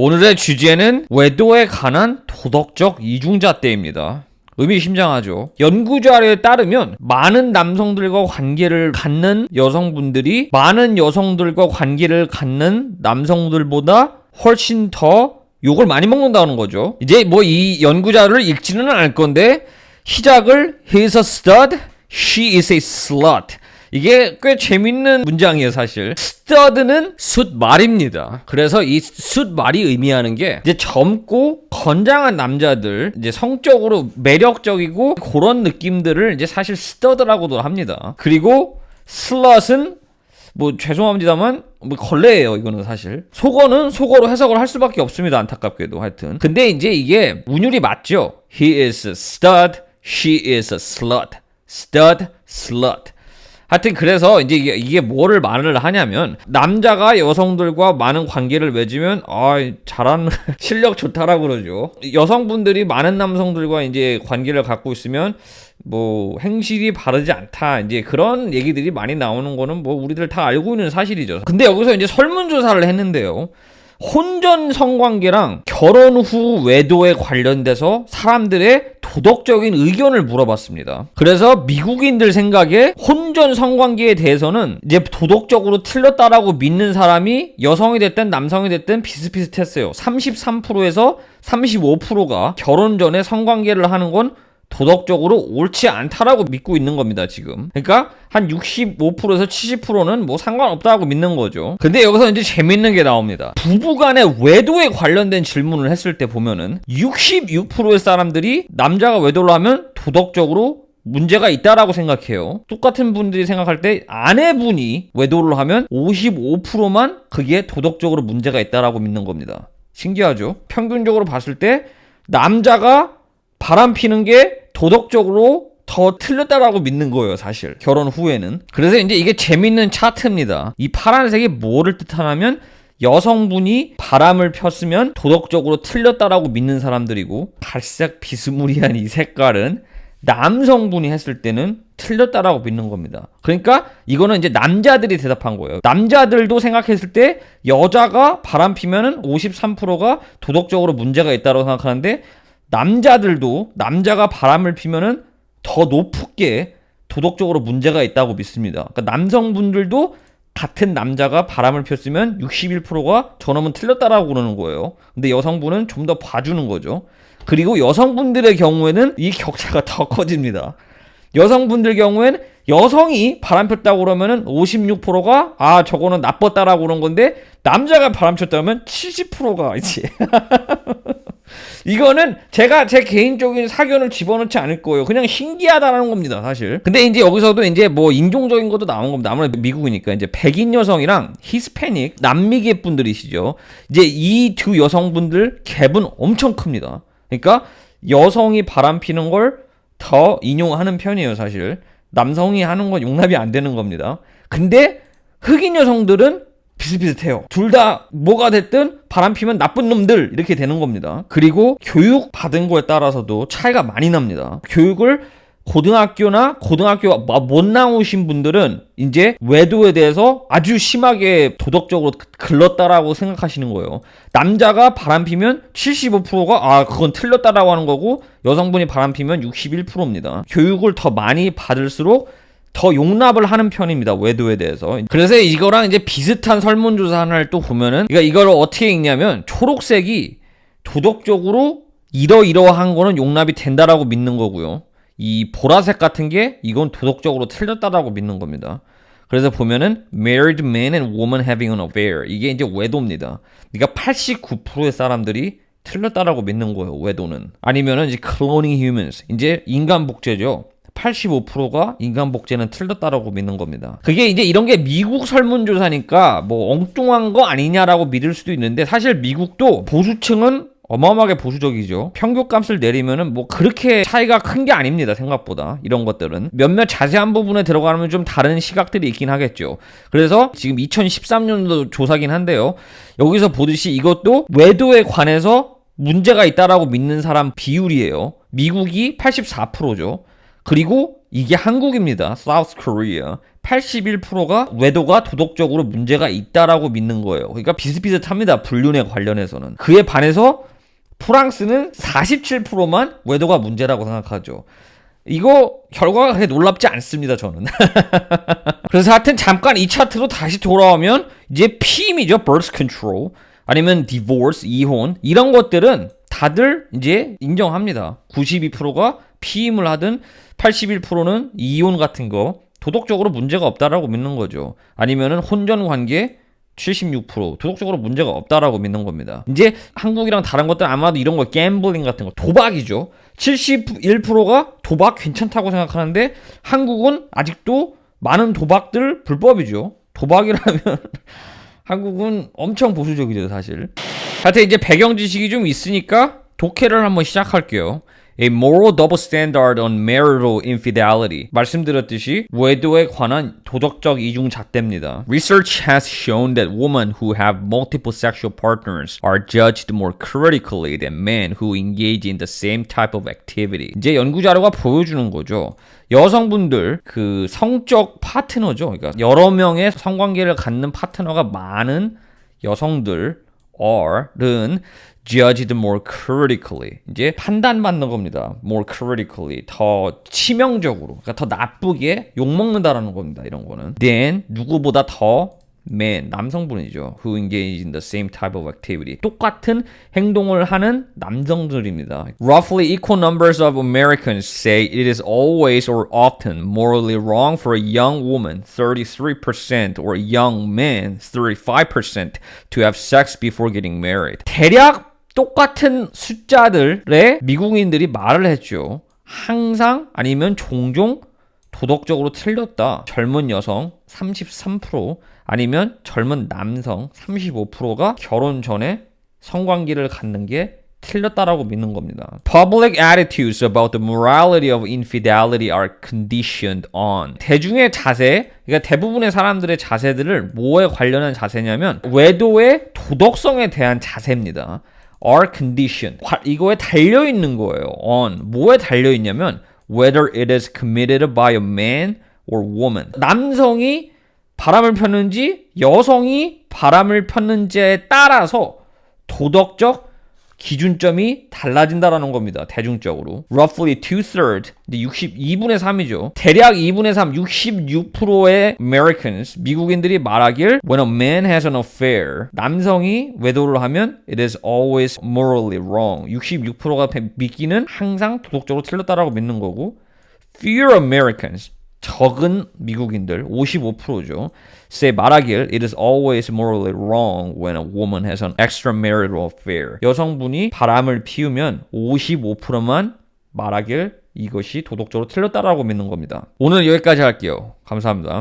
오늘의 주제는 외도에 관한 도덕적 이중잣대입니다. 의미심장하죠. 연구 자료에 따르면 많은 남성들과 관계를 갖는 여성분들이 많은 여성들과 관계를 갖는 남성들보다 훨씬 더 욕을 많이 먹는다는 거죠. 이제 뭐 이 연구 자료를 읽지는 않을 건데 시작을 He's a stud, she is a slut. 이게 꽤 재밌는 문장이에요, 사실. stud는 숫말입니다. 그래서 이 숫말이 의미하는 게 이제 젊고 건장한 남자들, 이제 성적으로 매력적이고 그런 느낌들을 이제 사실 stud라고도 합니다. 그리고 slut은 뭐 죄송합니다만 뭐 걸레예요, 이거는 사실. 속어는 속어로 해석을 할 수밖에 없습니다, 안타깝게도. 하여튼 근데 이제 이게 운율이 맞죠. He is a stud, she is a slut. stud, slut. 하여튼 그래서 이제 이게 뭐를 말을 하냐면 남자가 여성들과 많은 관계를 맺으면 잘하는 실력 좋다라고 그러죠. 여성분들이 많은 남성들과 이제 관계를 갖고 있으면 뭐 행실이 바르지 않다, 이제 그런 얘기들이 많이 나오는 거는 뭐 우리들 다 알고 있는 사실이죠. 근데 여기서 이제 설문조사를 했는데요. 혼전 성관계랑 결혼 후 외도에 관련돼서 사람들의 도덕적인 의견을 물어봤습니다. 그래서 미국인들 생각에 혼전 성관계에 대해서는 이제 도덕적으로 틀렸다라고 믿는 사람이 여성이 됐든 남성이 됐든 비슷비슷했어요. 33%에서 35%가 결혼 전에 성관계를 하는 건 도덕적으로 옳지 않다라고 믿고 있는 겁니다, 지금. 그러니까 한 65%에서 70%는 뭐 상관없다고 믿는 거죠. 근데 여기서 이제 재밌는 게 나옵니다. 부부간의 외도에 관련된 질문을 했을 때 보면은 66%의 사람들이 남자가 외도를 하면 도덕적으로 문제가 있다라고 생각해요. 똑같은 분들이 생각할 때 아내분이 외도를 하면 55%만 그게 도덕적으로 문제가 있다라고 믿는 겁니다. 신기하죠? 평균적으로 봤을 때 남자가 바람 피는 게 도덕적으로 더 틀렸다라고 믿는 거예요, 사실. 결혼 후에는. 그래서 이제 이게 재밌는 차트입니다. 이 파란색이 뭐를 뜻하냐면 여성분이 바람을 폈으면 도덕적으로 틀렸다라고 믿는 사람들이고, 갈색 비스무리한 이 색깔은 남성분이 했을 때는 틀렸다라고 믿는 겁니다. 그러니까 이거는 이제 남자들이 대답한 거예요. 남자들도 생각했을 때 여자가 바람 피면은 53%가 도덕적으로 문제가 있다고 생각하는데, 남자들도 남자가 바람을 피면은 더 높게 도덕적으로 문제가 있다고 믿습니다. 그러니까 남성분들도 같은 남자가 바람을 폈으면 61%가 저놈은 틀렸다라고 그러는 거예요. 근데 여성분은 좀 더 봐주는 거죠. 그리고 여성분들의 경우에는 이 격차가 더 커집니다. 여성분들 경우에는 여성이 바람 폈다고 그러면은 56%가 저거는 나빴다라고 그런 건데, 남자가 바람 폈다면 70%가 이제 이거는 제가 제 개인적인 사견을 집어넣지 않을 거예요. 그냥 신기하다는 겁니다, 사실. 근데 이제 여기서도 이제 뭐 인종적인 것도 나온 겁니다. 아무래도 미국이니까 이제 백인 여성이랑 히스패닉 남미계 분들이시죠. 이제 이 두 여성분들 갭은 엄청 큽니다. 그러니까 여성이 바람 피는 걸 더 인용하는 편이에요, 사실. 남성이 하는 건 용납이 안 되는 겁니다. 근데 흑인 여성들은 비슷비슷해요. 둘 다 뭐가 됐든 바람 피면 나쁜 놈들 이렇게 되는 겁니다. 그리고 교육 받은 거에 따라서도 차이가 많이 납니다. 교육을 고등학교 못 나오신 분들은 이제 외도에 대해서 아주 심하게 도덕적으로 글렀다라고 생각하시는 거예요. 남자가 바람 피면 75%가 그건 틀렸다라고 하는 거고, 여성분이 바람 피면 61%입니다. 교육을 더 많이 받을수록 더 용납을 하는 편입니다, 외도에 대해서. 그래서 이거랑 이제 비슷한 설문조사 하나를 또 보면은, 그러니까 이걸 어떻게 읽냐면, 초록색이 도덕적으로 이러이러한 거는 용납이 된다라고 믿는 거고요. 이 보라색 같은 게 이건 도덕적으로 틀렸다라고 믿는 겁니다. 그래서 보면은 married man and woman having an affair, 이게 이제 외도입니다. 그러니까 89%의 사람들이 틀렸다라고 믿는 거예요, 외도는. 아니면은 이제 cloning humans, 이제 인간 복제죠. 85%가 인간 복제는 틀렸다라고 믿는 겁니다. 그게 이제 이런 게 미국 설문조사니까 뭐 엉뚱한 거 아니냐라고 믿을 수도 있는데, 사실 미국도 보수층은 어마어마하게 보수적이죠. 평균값을 내리면은 뭐 그렇게 차이가 큰 게 아닙니다, 생각보다. 이런 것들은 몇몇 자세한 부분에 들어가면 좀 다른 시각들이 있긴 하겠죠. 그래서 지금 2013년도 조사긴 한데요, 여기서 보듯이 이것도 외도에 관해서 문제가 있다라고 믿는 사람 비율이에요. 미국이 84%죠. 그리고 이게 한국입니다. South Korea 81%가 외도가 도덕적으로 문제가 있다라고 믿는 거예요. 그러니까 비슷비슷합니다. 불륜에 관련해서는. 그에 반해서 프랑스는 47%만 외도가 문제라고 생각하죠. 이거 결과가 그렇게 놀랍지 않습니다, 저는. 그래서 하여튼 잠깐 이 차트로 다시 돌아오면 이제 피임이죠. birth control 아니면 divorce, 이혼 이런 것들은 다들 이제 인정합니다. 92%가 피임을 하든 81%는 이혼 같은 거 도덕적으로 문제가 없다라고 믿는 거죠. 아니면은 혼전 관계 76% 도덕적으로 문제가 없다라고 믿는 겁니다. 이제 한국이랑 다른 것들 아마도 이런 거 갬블링 같은 거 도박이죠. 71%가 도박 괜찮다고 생각하는데 한국은 아직도 많은 도박들 불법이죠. 도박이라면 한국은 엄청 보수적이죠, 사실. 하여튼 이제 배경 지식이 좀 있으니까 독해를 한번 시작할게요. A moral double standard on marital infidelity. 말씀드렸듯이 외도에 관한 도덕적 이중잣대입니다. Research has shown that women who have multiple sexual partners are judged more critically than men who engage in the same type of activity. 이제 연구 자료가 보여주는 거죠. 여성분들 그 성적 파트너죠. 그러니까 여러 명의 성관계를 갖는 파트너가 많은 여성들 는 judged more critically. 이제 판단받는 겁니다. more critically. 더 치명적으로. 그러니까 더 나쁘게 욕먹는다라는 겁니다. 이런 거는. then 누구보다 더 men, 남성분이죠. who engage in the same type of activity. 똑같은 행동을 하는 남성들입니다. Roughly equal numbers of Americans say it is always or often morally wrong for a young woman, 33%, or a young man, 35%, to have sex before getting married. 대략 똑같은 숫자들의 미국인들이 말을 했죠. 항상 아니면 종종 도덕적으로 틀렸다. 젊은 여성 33%, 아니면 젊은 남성 35%가 결혼 전에 성관계를 갖는 게 틀렸다라고 믿는 겁니다. Public attitudes about the morality of infidelity are conditioned on. 대중의 자세, 그러니까 대부분의 사람들의 자세들을 뭐에 관련한 자세냐면 외도의 도덕성에 대한 자세입니다. are conditioned. 이거에 달려있는 거예요. on. 뭐에 달려있냐면 whether it is committed by a man or woman. 남성이 바람을 폈는지 여성이 바람을 폈는지에 따라서 도덕적 기준점이 달라진다라는 겁니다. 대중적으로. Roughly 2/3, 62분의 3이죠. 대략 2분의 3, 66%의 Americans, 미국인들이 말하길 When a man has an affair, 남성이 외도를 하면 It is always morally wrong. 66%가 믿기는 항상 도덕적으로 틀렸다라고 믿는 거고 Few Americans, 적은 미국인들 55%죠. say 말하길 it is always morally wrong when a woman has an extramarital affair. 여성분이 바람을 피우면 55%만 말하길 이것이 도덕적으로 틀렸다라고 믿는 겁니다. 오늘 여기까지 할게요. 감사합니다.